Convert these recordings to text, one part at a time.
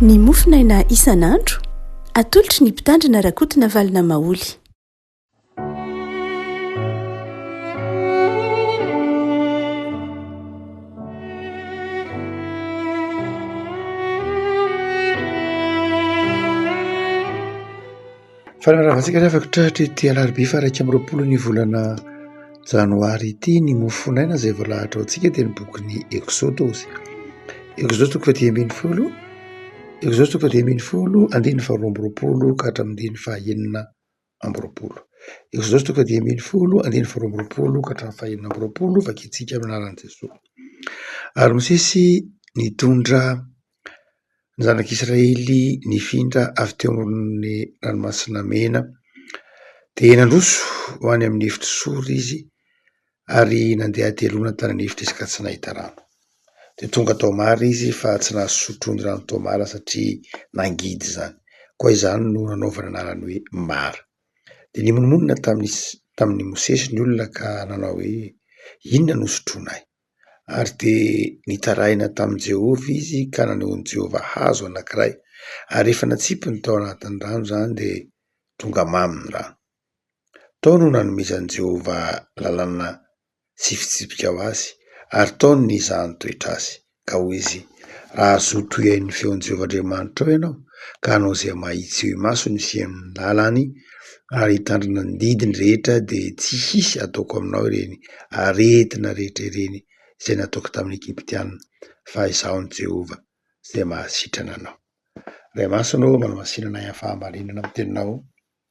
Ny mofinaina isan'andro atolotry ny mpitandrina rakotina valina maoly. Fanaravantsika rehefa tratra ity alarobia fa 1 ny volana janoary ity ny mofinaina izay voalahatra ao antsika dia ny bokin'ny Exodosy. Exodosy 10:10, Exodosy 10:10, 2:20 ka hatramin'ny 2:20. Exodosy 10:10, 2:20 ka hatramin'ny 2:20 vakintsika amin'ny anaran'i Jesosy. Ary Mosesy nitondra ny zanak'Israely nifindra avy teo amin'ny ranomasina mena dia nandroso ho any amin'ny efitra sory izy ary nandeha adelona tany an'efitra izy ka tsy nahita rano. Dia tonga tao mara izy fa tsy nahazo sotroiny rano tao mara satria nangidy zany. Koa izany no nanaovana anarany hoe Mara. Dia nimonimonna tamin'ny Mosesy ny olona ka nanao hoe inona no sotroinay? Ary dia nitaraina tamin'i Jehovah izy ka nanehoan'i Jehovah hazo anankiray ary rehefa natsipiny tao anatin'ny rano zany dia tonga mamy ny rano. Tao no nanomezan'i Jehovah lalàna tsy fitsipika ho azy ary tao no nizahany toetra azy ka hoy izy: raha zo toy ny feon'i Jehovah Andriamanitra ao ianao ka hanao izay mahitsy eo imaso ny fiain'ny lalany ary hitandrina ny didiny rehetra dia tsy hisy ataoko aminao ireny aretina rehetra ireny izay nataoko tamin'ny Egyptianina fa izaho ny Jehovah izay mahasitrana anao. Ray masonao manamasinana ny fahamarinana amin'ny teninao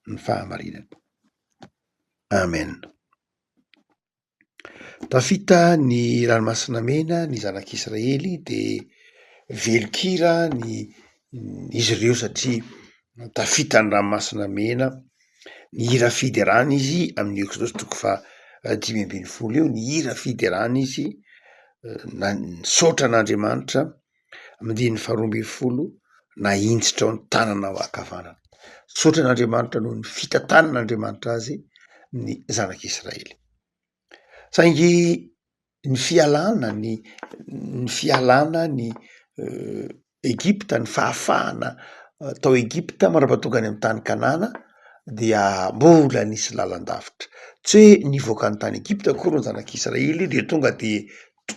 ny fahamarinana. Amen. Tafita ny ranomasina mena ny zanak'Israely dia velokira izy ireo satria tafita ny ranomasina mena. Ny hira fiderana izy amin'ny Exodosy 10:20 eo, ny hira fiderana izy nisaotra an'Andriamanitra. 2:20 nahinjitra ao ny tanana ao ankavanana. Saotra an'Andriamanitra noho ny fitantanan'Andriamanitra azy ny zanak'Israely. Saingy ny fialana ny Egypta, ny fahafahana tao Egypta marapatonga any amin'ny tany Kanana dia mbola nisy lalandavitra. Tsy hoe nivoaka ny tany Egypta akory ny zanak'Israely dia tonga dia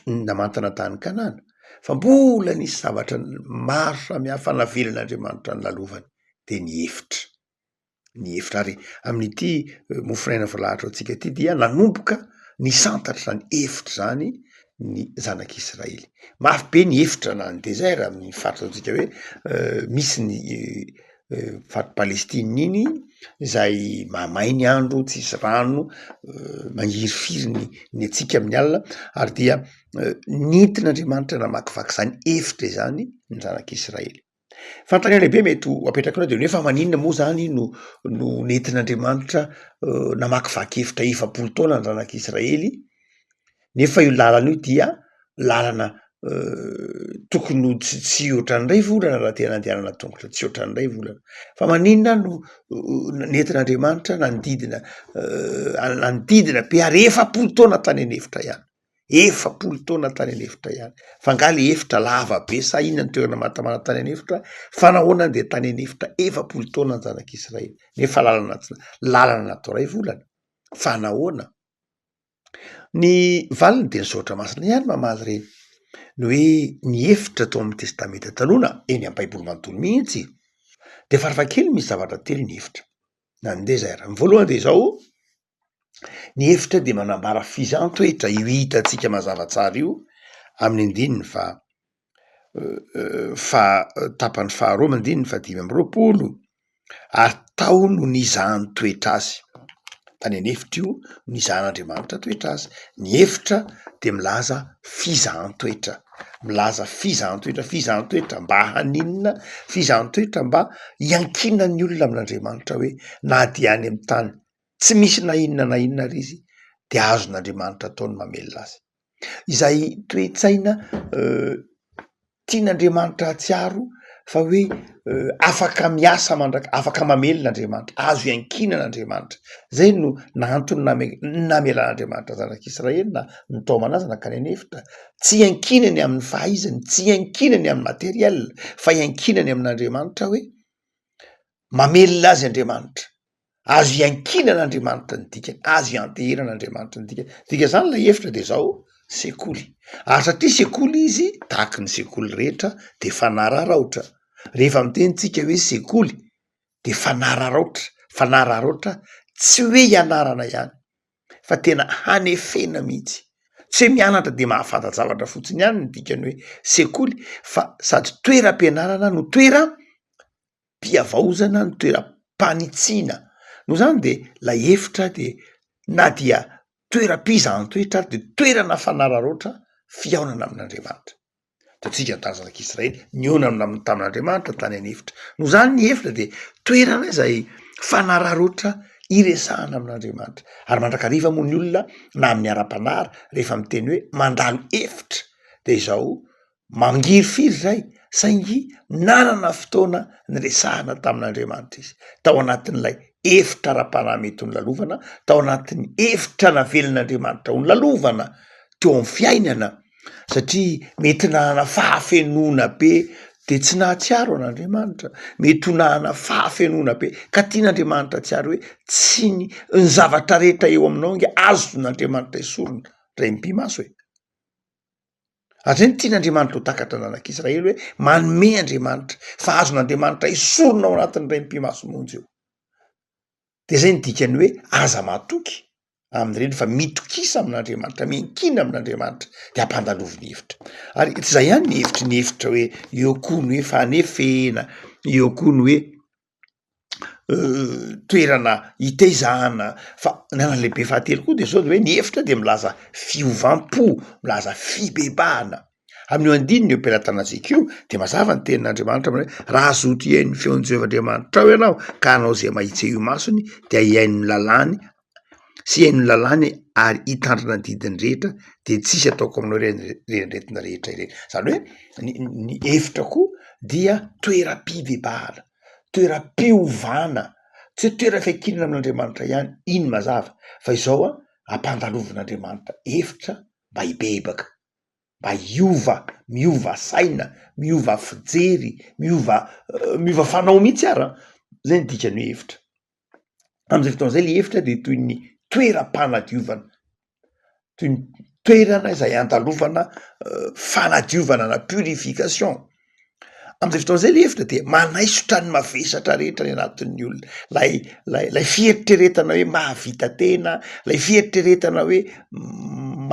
namantana tany Kanana, fa mbola nisy zavatra maro samihafa navelan'Andriamanitra ny lalovany dia ny efitra ary amin'ity mofinaina voalahatra antsika ity dia nanomboka nisantatra zany efitra zany ny zanak'Israely. Mafy be ny efitra na ny désert amin'ny faritra antsika hoe misy ny faritra Palestina iny izay mamay ny andro, tsisy rano, mangirifiry ny atsika amin'ny alina ary dia nentin'Andriamanitra namakivaky zany efitra izany ny zanak'Israely. Fanontaniana lehibe mety ho apetrakinao dia nefa maninona moa zany no nentin'Andriamanitra namakivaky efitra 70 taona ny zanak'Israely nefa io lalana io dia lalana tokony tsy ohatran'ny 2 volana raha tena andehanana tongotra, tsy ohatran'ny 2 volana. Fa maninona no nentin'Andriamanitra nanodidina be ary 70 taona tany an'efitra ihany. 70 taona tany an'efitra ihany. Fa nga le efitra lava be sa inona ny toerana mahatamana tany an'efitra fa nahoana dia tany an'efitra 70 taona ny zanak'Israely nefa lalana natao 2 volana. Fa nahoana? Ny valiny dia nisaotra masina ihany mamaly ireny. Ny hoe ny efitra tao amin'ny testamenta taloha eny amin'ny baiboly manontolo mihitsy dia farafahakeliny misy zavatra telo ny efitra na ny désert. Ny voalohany dia izao: ny efitra dia manambara fizaham-toetra io hitantsika mazava tsara io amin'ny andininy tapany faharoa andininy 5:20 ary tao no nizahany toetra azy. Tany an'efitra io nizahan'Andriamanitra toetra azy. Ny efitra dia milaza fizahan-toetra, fizahan-toetra mba haninona, fizahan-toetra mba hiankinana ny olona amin'Andriamanitra hoe na dia any amin'ny tany tsy misy na inona ary izy dia azon'Andriamanitra ataony mamelona azy. Izay toe-tsaina tian'Andriamanitra hatsiaro fa hoe afaka miasa afaka mamelon'Andriamanitra, azo iankinan'Andriamanitra. Zay no nantony namelan'Andriamanitra zanak'Israely na ny taomanazy nakany anefitra. Tsy iankinany amin'ny fahaizany, tsy iankinany amin'ny materiel, fa iankinany amin'Andriamanitra hoe mamelona azy Andriamanitra. Azo iankinan'Andriamanitra ny dikany, azo ianteheran'Andriamanitra ny dikany. Dika zany la hevitra de zao sekoly. Ary satria sekoly izy tahaky ny sekoly rehetra de fanararaotra. Rehefa mitenitsika hoe sekoly de fanararaotra tsy hoe ianarana ihany fa tena hanefena mihitsy. Tsy hoe mianatra de mahafantatra zavatra fotsiny ihany ny dikany hoe sekoly, fa sady toeram-pianarana no toeram-piavaozana, no toeram-panitsiana. No zany de la hevitra de na dia toeram-pizahantsoetra ary de toerana fanararoatra fihaonana amin'Andriamanitra. De tsika tany zanak'Israely nionana tamin'Andriamanitra tany anefitra. No zany ny hevitra de toerana izay fanararoatra iresahana amin'Andriamanitra. Ary mandrakariva moa ny olona na amin'ny ara-panara rehefa miteny hoe mandalo hevitra de izao mangiry firy zay saingy nanana fotoana niresahana tamin'Andriamanitra izy tao anatin'ilay hevitra ara-panahy mety ho nylalovana, tao anatin'ny hevitra navelon'Andriamanitra ho nylalovana teo amin'ny fiainana. Satria mety nahana fahafenona be de tsy nahatsiaro an'Andriamanitra, mety ho nahana fahafenona be ka tian'Andriamanitra tsiaro hoe tsy ny zavatra rehetra eo aminao nge azo n'Andriamanitra isorona ray mpimaso hoe. Ary zany tian'Andriamanitra ho takatra nanak'Israely hoe manome Andriamanitra fa azon'Andriamanitra isorona ao anatin'ny ray mpimaso monjy eo. De zay ny dikany hoe aza matoky amin'ireny fa mitokisa amin'Andriamanitra, miankina amin'Andriamanitra de ampandaloviny hevitra. Ary tsy zay ihany ny hevitra hoe eo koa ny hoe fanefena, eo koa ny hoe toerana hitaizana, fa nana lehibe fahatelo koa de zao de hoe ny hevitra de milaza fiovam-po, milaza fibebahana. Amin'io andininy eo am-pelatana zekio de mazava ny tenin'Andriamanitra hoe raha zoto iain'ny feon'ny Jehovadriamanitra ao ianao ka hanao zay mahitsy io masony de iain'ny lalàny sy iain'ny lalàny ary hitandrina ny didiny rehetra de tsisy ataoko aminao renretina rehetra ireny. Zany hoe ny hevitra koa dia toeram-pibebahana, toeram-piovana, tsy hoe toera-fiankinana amin'Andriamanitra ihany, iny mazava fa izao ampandalovan'Andriamanitra hevitra mba hibebaka, mba miova saina, miova fijery, miova fanao mihitsy ara. Zay ny dikany hoe hevitra. Am'izay fotoana zay le hevitra de toy ny toeram-panadiovana, toy ny toerana izay andalovana fanadiovana na purification. Am'izay fotoana zay le hevitra de manaisotra ny mavesatra rehetra ny anatin'ny olona, lay fieritreretana hoe mahavita tena, lay fieritreretana hoe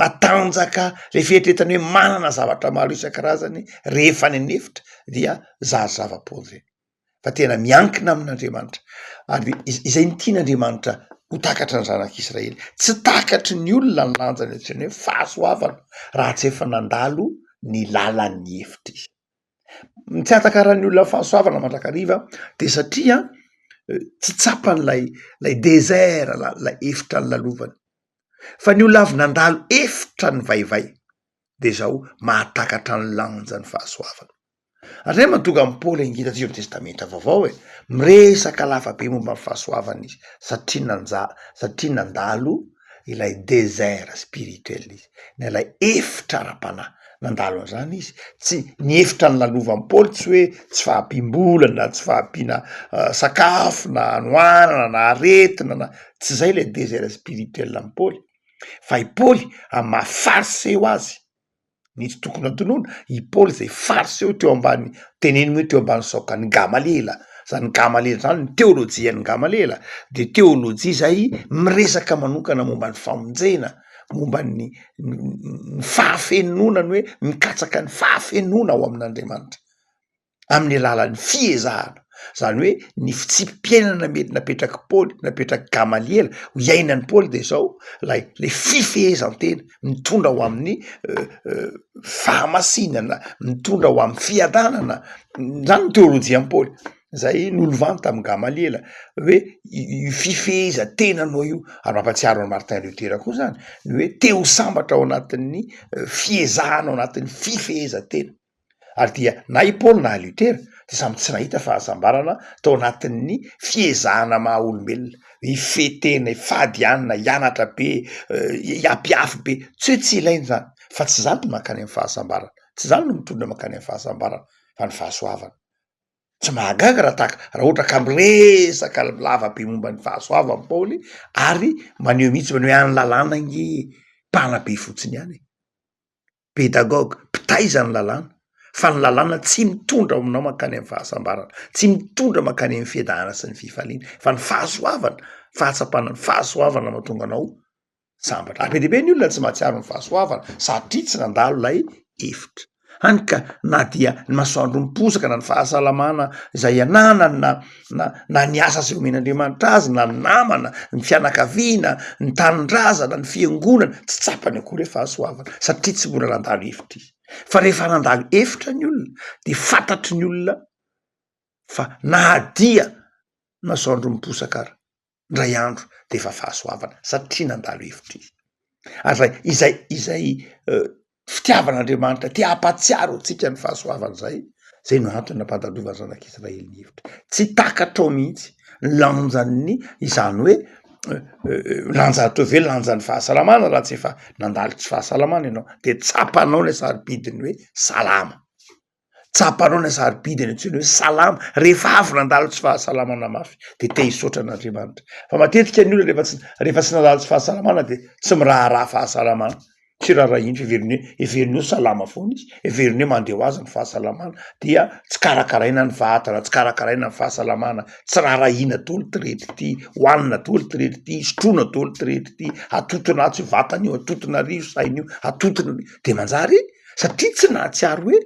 matanjaka, lay fieritreretana hoe manana zavatra maro isan-karazany rehefa ny anefitra dia zava-po zay. Fa tena miankina amin'Andriamanitra. Ary izay ny tian'Andriamanitra ho takatra ny zanak'Israely. Tsy takatry ny olona ny lanjany ohatrany hoe fahasoavana raha tsy efa nandalo ny lalan'ny hevitra izy. Tsy atakaran'ny olona fahasoavana mandrakariva de satria tsy tsapan'lay désert lay hevitra ny lalovany. Fa ny olona avy nandalo hevitra ny vaivay de zao mahatakatra ny lanjany fahasoavana. Ary mahatonga amin'ny Paoly angitatsika ny testamenta vaovao miresaka lava be momba ny fahasoavana izy satria nandalo ilay désert spirituel izy, nilay hevitra ara-panahy nandalo an'izany izy. Tsy ny hevitra ny lalovan'ny Paoly tsy hoe tsy fahampim-bolana, tsy fahampiana sakafo na anoanana na aretina na tsy zay le désert spirituel amin'ny Paoly, fa i Paoly mahafariseo azy nisy tokony antonoana i Paoly zay fariseo teo ambany teneniny hoe teo ambany saokany Gamalela. Zany Gamalela zany ny teolojian'ny Gamalela de teolojia zay miresaka manokana momba ny famonjena, momba ny fahafenonany hoe mikatsaka ny fahafenona ao amin'Andriamanitra amin'ny alalan'ny fiezahana. Zany hoe ny fitsim-piainana mety napetraky Paoly, napetraky Gamaliela ho iainan'ny Paoly de zao le fifehezan-tena mitondra ho amin'ny fahamasinana, mitondra ho amin'ny fiadanana. Zany ny teolojian'ny Paoly. Zay nolovany tamin'ny Gamaliela hoe fifehezan-tenanao io, ary mampatsiaro ny Martin Luther koa zany ny hoe te ho sambatra ao anatin'ny fiezahana, ao anatin'ny fifehezan-tena. ary dia na i Paoly na Lutera de samy tsy nahita fahasambarana tao anatin'ny fiezahana maha olombelona ifetena ifadianina hianatra be hiapiafy be tsy hoe tsy ilainy zany fa tsy zany no mankany amin'ny fahasambarana tsy zany no mitondra mankany amin'ny fahasambarana fa ny fahasoavana tsy mahagaga raha tahaka raha ohatra ka miresaka lavabe momba ny fahasoavany Paoly ary maneho mihitsy maneho any lalàna nge mpanabe fotsiny ihany pedagogue mpitaiza ny lalàna fa ny lalàna tsy mitondra aminao mankany amin'ny fahasambarana tsy mitondra mankany amin'ny fiadahana sy ny fifaliana fa ny fahasoavana fahatsapana ny fahasoavana mahatonga anao sambatra be dehibe ny olona tsy mahatsiaro ny fahasoavana satria tsy nandalo lay hevitra hany ka na dia ny masoandro miposaka na ny fahasalamana izay ananany na ny asa zay omen'Andriamanitra azy na ny namana ny fianakaviana ny tanindrazana ny fiangonana tsy tsapany akory hoe fahasoavana satria tsy mbola nandalo hevitra izy fa rehefa nandalo hevitra ny olona de fantatry ny olona fa nahadia masoandro miposaka ary ndray andro de efa fahasoavana satria nandalo hevitra izy ary izay fitiavan'Andriamanitra tia hampatsiaro antsika ny fahasoavana zay no antony nampandalovany zanak'Israely ny hevitra tsy takatrao mihitsy lanjan'ny izany hoe lanja atao ve lanjan'ny fahasalamana raha tsy efa nandalo tsy fahasalamana ianao de tsapanao ny saribidiny hoe salama tsapanao ny saribidiny antsony hoe salama rehefa avy nandalo tsy fahasalamana mafy de te hisaotra an'Andriamanitra fa matetika ny olona rehefa tsy nandalo tsy fahasalamana de tsy miraharaha fahasalamana tsy raha iny everiny hoe salama foana izy everiny hoe mandeha ho azy ny fahasalamana dia tsy karakaraina ny vatana tsy karakaraina ny fahasalamana tsy raharahiana tolo tirety ty hoanina tolo tirety ty sotrona tolo tirety ty atotona atsy vatana io atotona rio saina io atotona de manjary satria tsy nahatsiaro hoe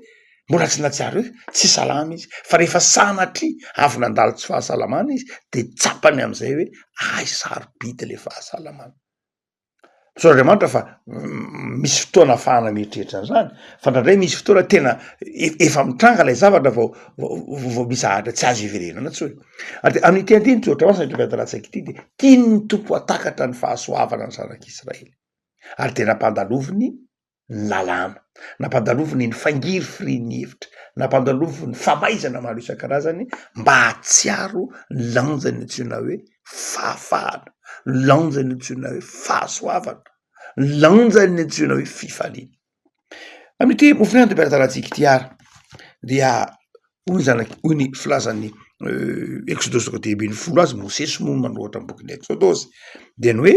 mbola tsy nahatsiaro hoe tsy salama izy fa rehefa sanatry avy nandalo tsy fahasalamana izy de tsapany am'izay hoe ay sarobidy le fahasalamana so Andriamanitra fa misy fotoana ahafahana mieritreritra an'izany fa ndraindray misy fotoana tena efa mitranga lay zavatra vao misy ahatra tsy azo iverenana tsony ary amin'ity andiny tsy ohatra masina itovadaratsaiky ity de tiany ny tompo atakatra ny fahasoavana ny zanak'Israely ary de nampandaloviny ny lalàna nampandaloviny ny fangiry firin'ny hevitra nampandaloviny famaizana maro isan-karazany mba hatsiaro ny lanjany antsoina hoe fahafahana lanjany antsoina hoe fahasoavana lanjany antsoina hoe fifaliana amin'ity mofinany de berataratsika ity ary dia hoy ny filazan'ny exodosy ko dehibeny folo azy Mosesy moa manoratra ny bokin'ny exodosy de ny hoe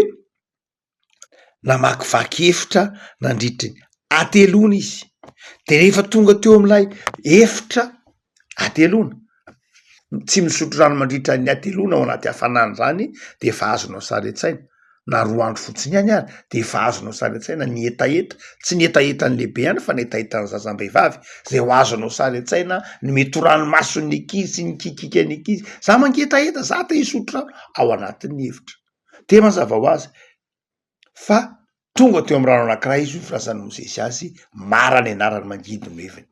namakivaky hevitra nandritry atelona izy de rehefa tonga teo amin'ilay hevitra atelona tsy misotro rano mandritra ny atelona ao anaty hafanana zany de efa azonao sary an-tsaina na roa andro fotsiny ihany ary de efa azonao sary an-tsaina ny etaeta tsy ny etaeta ny lehibe ihany fa ny etaeta ny zazam-behivavy zay ho azonao sary an-tsaina ny mety ranomason'ny ankizy sy ny kikika ny ankizy za mangetaeta za te hisotro rano ao anatin'ny hevitra te mazava ho azy fa tonga teo amin'ny rano anankiray izy io firazan'ny Mosesy azy mara ny anarany mangidy no heviny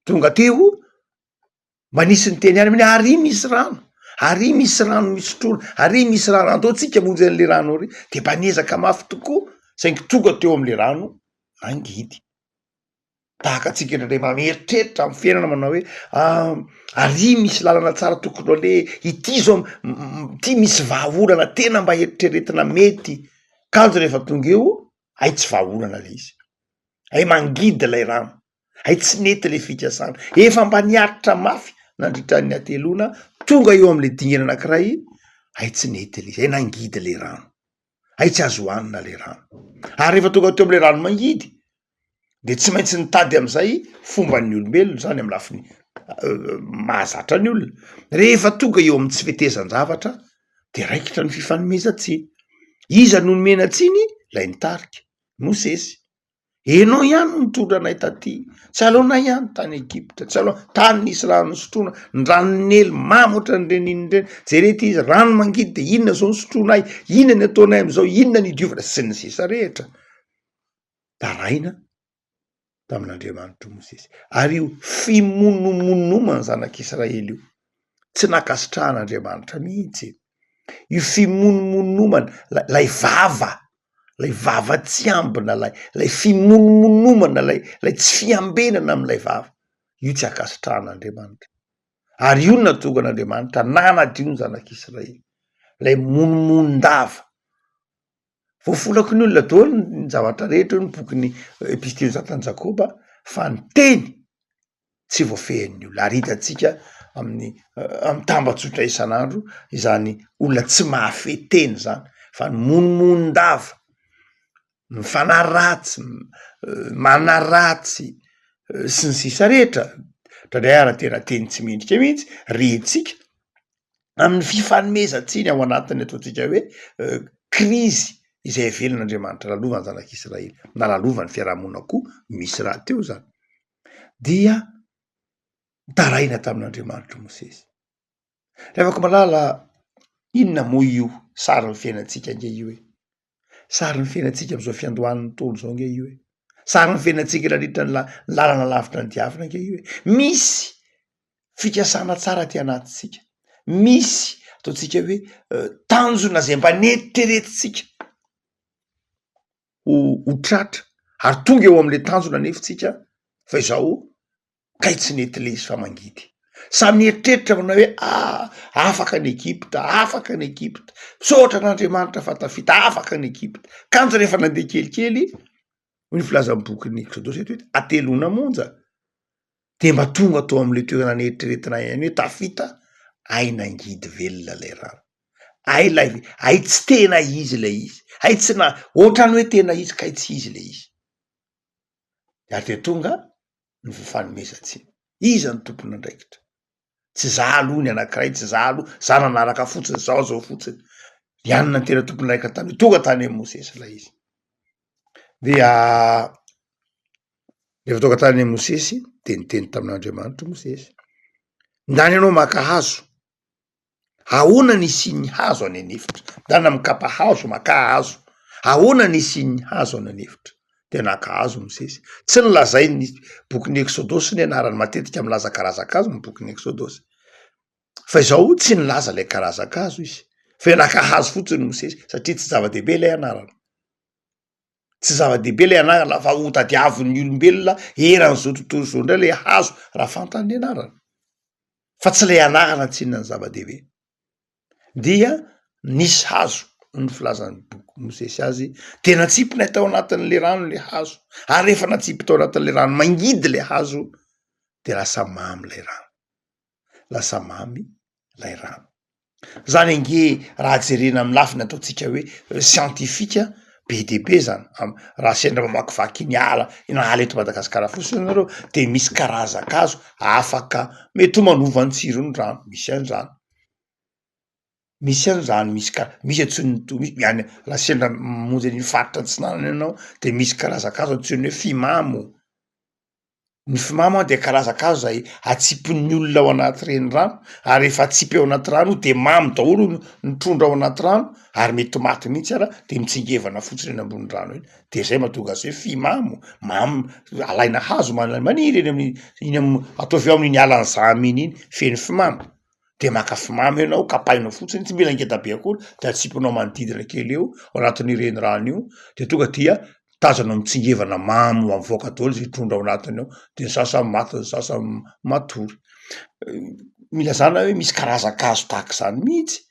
tonga teo manisy ny teny any amin'ny ary misy rano ary misy rano misotrona ary misy rano andaotsika monjy an'le rano ry de mpanezaka mafy tokoa saingy tonga teo am'le rano mangidy tahaka atsika indraindray mameritreritra amin'ny fiainana manao hoe ary misy lalana tsara tokony le ity zao ty misy vahaolana tena mba eritreretina mety kanjo rehefa tonga eo ay tsy vahaolana le izy ay mangidy lay rano ay tsy nety le fikasana efa mba niaritra mafy nandritran'ny atelona tonga eo am'le dingana anankiray ay tsy nety le izy ay nangidy le rano ay tsy azo hoanina le rano ary rehefa tonga teo am'le rano mangidy de tsy maintsy nitady am'izay fomban'ny olombelona zany amy lafiny mahazatra ny olona rehefa tonga eo amin'ny tsy fetezan-javatra de raikitra ny fifanomezan-tsiny iza no nomena tsiny lay nitarika Mosesy enao ihany no nitondra anay taty tsy aleonay ihany tany Egipta tsy aloha tany nisy rano sotroana ny ranonely mamotra ny renin'ireny jerety izy rano mangidy de inona zao ny sotroanay inona ny ataonay am'izao inona ny diovana sy ny sisa rehetra taraina tamin'Andriamanitra Mosesy ary io fimonomonoma ny zanak'Israely io tsy nakasitrahan'Andriamanitra mihitsy io fimonomonomana lay vava tsy ambina lay fimonomonomana lay tsy fiambenana am'lay vava io tsy akasitran'Andriamanitra. Ary io natonga an'Andriamanitra nanadio ny zanak'Israely, lay monomon-dava. Voafolako ny olona daholo ny zavatra rehetra ny bokyny epistily Zatany Jakoba fa ny teny tsy voafehin'ny olona. Ary hitatsika amin'ny tambatsotra isan'andro izany olona tsy mahafehy teny zany fa ny monomon-dava, mifanaratsy, manaratsy sy ny sisa rehetra. Ndray ara tena teny tsy mendrika mihitsy retsika amin'ny fifanomezantsiny ao anatiny ataotsika hoe krizy izay avelin'Andriamanitra lalovany zanak'Israely na lalovany fiarahamonina koa misy raha teo zany dia taraina tamin'Andriamanitra Mosesy. Revako malala inona moa io sary ny fiainantsika nge io e, sary ny fiainantsika am'izao fiandohan'ny tolo zao nge io e, sary ny fiainantsika nandritra ny lalana lavitra ny diavina nge io e. Misy fikasana tsara ty anatisika, misy ataotsika hoe tanjona zay mba neritreretitsika ho tratra ary tonga eo am'le tanjona nefitsika fa izao kay tsy nety le izy fa mangidy. Samy mieritreritra manao hoe afaka ny Egypta, afaka ny Egypta, misaotra an'Andriamanitra fa tafita, afaka ny Egypta. Kanjo rehefa nandeha kelikely ny filaza ny bokyny Exodosy eto hoe atelona monja de mba tonga tao am'le toerana neritreretina ihany hoe tafita, ay nangidy velona lay rano, ay tsy tena izy le izy, ay tsy na ohatrany hoe tena izy kay tsy izy le izy. Ary de tonga ny fifanomezantsiny. Iza ny tompony andraikitra, tsy za aloha ny anankiray, tsy za aloha za nanaraka fotsiny zao fotsiny. Ianona ny tena tompony andraikitra tany tonga tany amin'ny Mosesy lay izy. Dia rehefa tonga tany amin'ny Mosesy de niteny tamin'Andriamanitra Mosesy: ndany ianao maka hazo, ahoana ny isian'ny hazo any anefitra? Ndana mikapa hazo, maka hazo, ahoana ny isian'ny hazo any anefitra? De naka hazo Mosesy. Tsy nolazay ny bokyny Exodosy ny anarany, matetika milaza karazan-kazo ny bokyny Exodosy, fa izao tsy nilaza lay karazan-kazo izy fa naka hazo fotsiny Mosesy satria tsy zava-dehibe lay anarany, tsy zava-dehibe lay anarany lafa ho tadiavin'ny olombelona eran'izao tontolo zao ndray le hazo raha fantany anarany, fa tsy lay anarana tsy inona ny zava-dehibe. Dia nisy hazo ny filazan'ny boky Mosesy azy, de natsipona tao anatin'le rano le hazo, ary rehefa natsipy tao anatin'le rano mangidy le hazo de lasa mamy lay rano, lasa mamy lay rano. Zany ange raha jerena amin'ny lafiny ataotsika hoe siantifika be de be zany raha sendra mamakivaky ny ala eto Madagasikara fotsiny nareo de misy karazan-kazo afaka mety ho manova ny tsirony rano, misy an'izany, misy an'izany, misy misy any raha sendra mamonjy ny faritra Antsinanana ianao de misy karazan-kazo antsoiny hoe fimamo. Ny fimamo de karazan-kazo zay atsipin'ny olona ao anaty renirano, ary rehefa atsipy ao anaty rano de mamy daholo ny trondro ao anaty rano ary mety maty mihitsy ara de mitsingevana fotsiny eny ambony rano eny. De zay mahatonga azy hoe fimamo, mamy, alaina hazo maniry eny ataovy ao amin'iny alan'ny zamy iny feno fimamo, de maka fimamo ianao, kapainao fotsiny, tsy mila ngeda be akory, de atsipinao manodidina kely eo ao anatin'ny renirano io, de tonga dia tazanao mitsingevana mamo avoaka daholo zay trondro ao anatiny ao, de ny sasany maty, ny sasany matory. Milazana hoe misy karazan-kazo tahak'izany mihitsy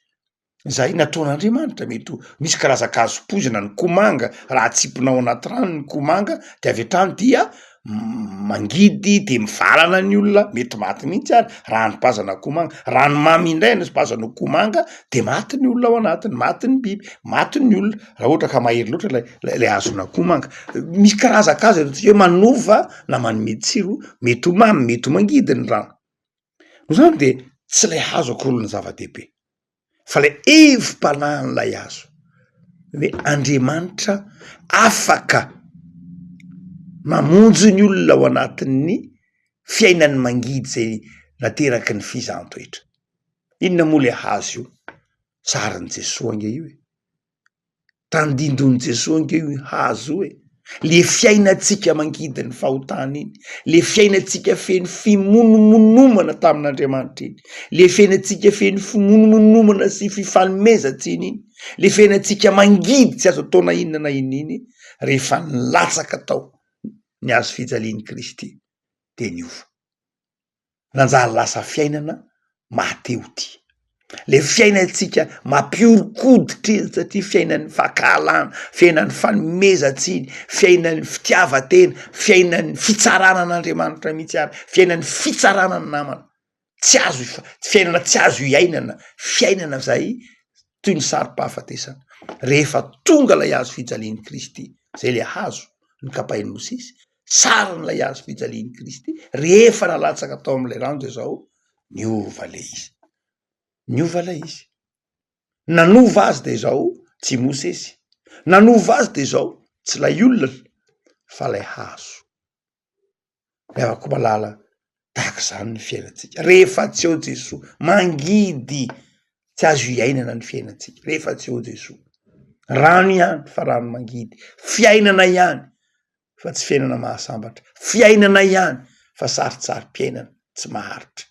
zay nataon'Andriamanitra. Mety misy karazan-kazo pozina ny komanga, raha atsipinao anaty rano ny komanga de avy hatrany dia mangidy de mivalana ny olona, mety maty mihitsy ary raha nipazana komanga. Rano mamy indray ny pazana komanga de maty ny olona ao anatiny, maty ny biby, maty ny olona raha ohatra ka mahery loatra lay azona komanga. Misy karazan-kazo ataotsika hoe manova na manome tsiro, mety ho mamy, mety ho mangidy ny rano. No zany de tsy lay hazo akory ny zava-dehibe, fa lay evim-panahin'lay hazo hoe Andriamanitra afaka mamonjy ny olona ao anatin'ny fiainany mangidy zay nateraky ny fizaham-toetra. Inona moa le hazo io? Sarin'i Jesosy ange io e, tandindon'i Jesosy ange io hazo io e, le fiainatsika mangidy ny fahotana iny, le fiainatsika feno fimonomonomana tamin'Andriamanitra iny, le fiainatsika feno fimonomonomana sy fifanomezantsiny iny, le fiainatsika mangidy tsy azo ataona inona na inona iny, rehefa nilatsaka tao ny hazo fijalian'i Kristy de niova. nanjary lasa fiainana mahateo ty. Le fiainantsika mampiorokoditra izy satria fiainan'ny fankahalana, fiainan'ny fanomezantsiny, fiainan'ny fitiavatena, fiainan'ny fitsaranan'Andriamanitra mihitsy ary, fiainan'ny fitsaranany namana, tsy azo fiainana tsy azo iainana, fiainana zay toy ny sarim-pahafatesana. Rehefa tonga lay hazo fijalian'i Kristy, zay le hazo ny kapain'ny Mosesy, saran'lay hazo fijalian'i Kristy, rehefa nalatsaka tao am'lay rano de zao niova le izy. Niova lay izy. Nanova azy de zao tsy Mosesy. Nanova azy de zao tsy lay olona fa lay hazo. Miavaka malala tahaka zany ny fiainantsika. Rehefa tsy eo Jesoa mangidy tsy azo iainana ny fiainantsika. Rehefa tsy eo Jesoa rano ihany fa rano mangidy, fiainana ihany fa tsy fiainana mahasambatra, fiainana ihany fa sarotsarom-piainana tsy maharitra.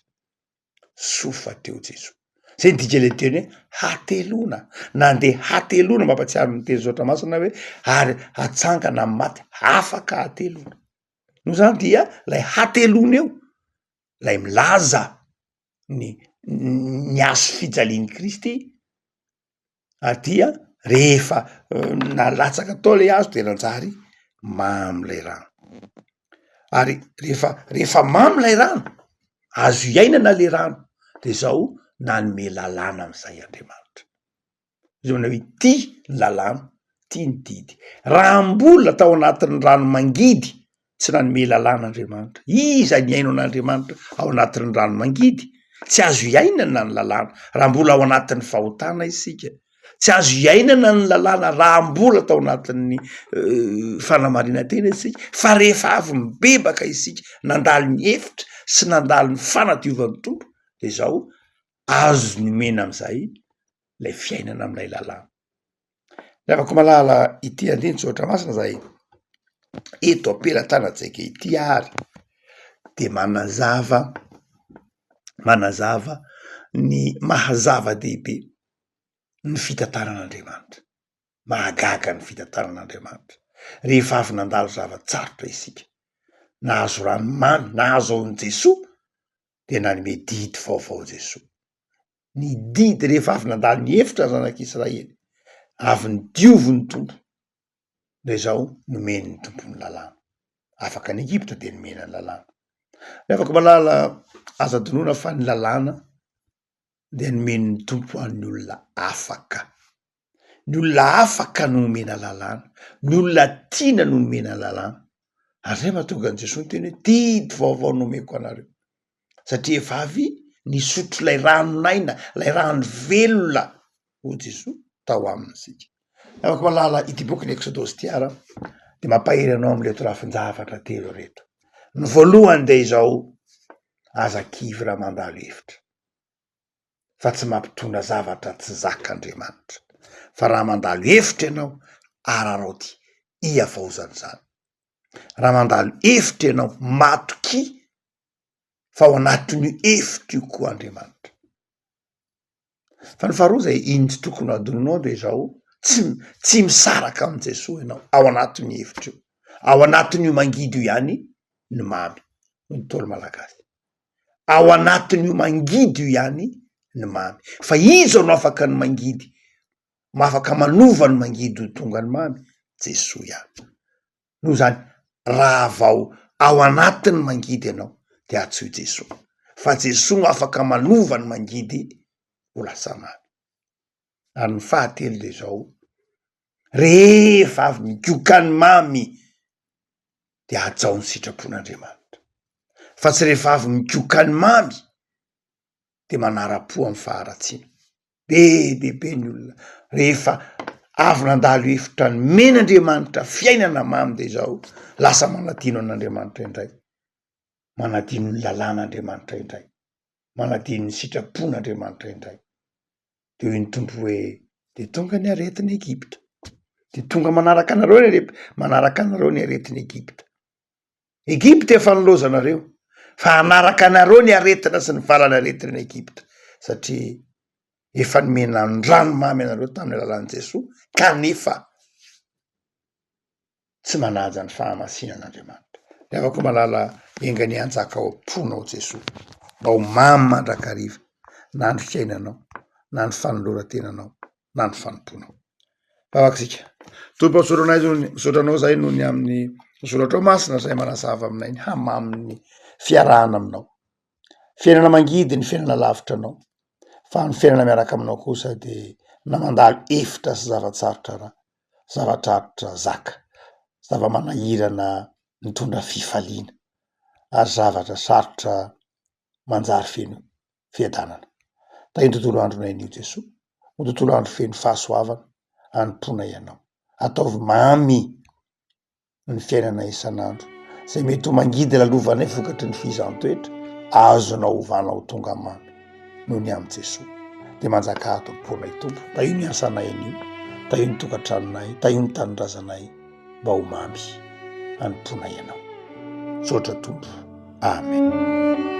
Sofa teo Jesoa. Zay dika le teny hoe hatelona, nandeha hatelona, mampatsiaro ny teny Zotra Masina hoe ary hatsangana amin'ny maty afaka hatelona. No zany dia lay hatelona eo, lay milaza ny hazo fijalian'i Kristy, dia rehefa nalatsaka tao le hazo de nanjary mamy lay rano. Ary rehefa mamy lay rano, azo iainana le rano, de zao nanome lalàna am'izay Andriamanitra. Zao hoe ty ny lalàna, ty ny didy. Raha mbola tao anatin'ny rano mangidy tsy nanome lalàna Andriamanitra, iza ny aino an'Andriamanitra ao anatin'ny rano mangidy? Tsy azo iainana ny lalàna raha mbola ao anatin'ny fahotana isika. Tsy azo iainana ny lalàna raha mbola tao anatin'ny fanamarinantena isika. Fa rehefa avy mibebaka isika, nandalo ny hevitra sy nandalo ny fanadiovan'ny tompo, de zao azo nomena am'izay lay fiainana am'lay lalàna. Miavaka malala ity andiny Zotra Masina zay eto ampelatanantsika ity ary de manazava ny mahazava-dehibe ny fitantaran'Andriamanitra, mahagaga ny fitantaran'Andriamanitra. Rehefa avy nandalo zavatsarotra isika, nahazo ranomamy, nahazo aon' Jesoa, de nanome didy vaovao Jesoa. Ny didy rehefa avy nandalo ny hevitra zanak'Israely, avy ny diovy ny tompo, de zao nomeny ny tompo ny lalàna. Afaka ny Egypta de nomena ny lalàna. Miavaka malala aza-donoina fa ny lalàna de nomeny ny tompo an'ny olona afaka. Ny olona afaka no nomena lalàna, ny olona tiana no nomena lalàna. Ary zay mahatonga an' Jesoa ny teny hoe didy vaovao nomeko anareo, satria efa avy nisotro lay ranonaina, lay rano velona ho Jesoa tao amin'isika. Afaka malala ity boky ny Exodosy ty ara de mampahery anao am'leto rafin-javatra telo reto. Ny voalohany de izao aza-kivy raha mandalo hevitra, fa tsy mampitondra zavatra tsy zak'Andriamanitra. Fa raha mandalo hevitra ianao, araraoty, ia faozany zany. Raha mandalo hevitra ianao matoky, fa ao anatin'io hevitra io koa Andriamanitra. Fa ny faharoa zay iny tsy tokony adononao de zao tsy misaraka amin' Jesoa ianao ao anatin'ny hevitra io, ao anatin'io mangidy io ihany ny mamy, ny tolo malagasy. Ao anatin'io mangidy io ihany ny mamy. Fa iza no afaka ny mangidy, afaka manova ny mangidy ho tonga ny mamy? Jesoa ihany. No zany raha vao ao anatin'ny mangidy ianao de atsoy Jesoa, fa Jesoa no afaka manova ny mangidy ho lasa mamy. Ary ny fahatelo de zao, rehefa avy migioka ny mamy de ajao ny sitrapon'Andriamanitra, fa tsy rehefa avy migioka ny mamy de manara-po amin'ny faharatsiana. Be ny olona rehefa avy nandalo hevitra ny men'Andriamanitra fiainana mamy de zao lasa manadino an'Andriamanitra indray, manadino ny lalàn'Andriamanitra indray, manadino ny sitrapon'Andriamanitra indray. De hoy ny tompo hoe de tonga ny aretin'ny Egypta, de tonga manaraka anareo ny aretin'ny Egypta. Egypta efa niloza anareo, fa anaraka anareo ny aretina sy ny valany aretin'ny Egypta, satria efa nomena ny ranomamy anareo tamin'ny alalan'i Jesoa, kanefa tsy manaja ny fahamasinan'Andriamanitra. De afaka malala engany anjaka ao am-ponao Jesoa. mba ho mamy mandrakariva na ny fiainanao na ny fanoloran-tenanao na ny fanomponao. Favaksika tompo sotranao zay noho ny amin'ny soratrao masina zay manazava aminay ny hamaminy fiarahana aminao, fiainana mangidy ny fiainana lavitra anao, fa ny fiainana miaraka aminao kosa de na mandalo efitra sy zavatsarotra raha, zavatrarotra zaka, zava-manahirana mitondra fifaliana ary zavatra sarotra manjary feno fiadanana. Tahiny tontolo andronay anio Jesoa, ho tontolo andro feno fahasoavana anompona ianao, ataovy mamy ny fiainana isan'andro, zay mety ho mangidy lalovanay vokatry ny fihizan-toetra azonao ovanao tonga mamy noho ny amin'ny Jesoa. De manjaka ato amponay tompo, taio ny asanay anio, taio ny tokantranonay, taio ny tanindrazanay, mba ho mamy anompona ianao. Sotra tompo. Amen.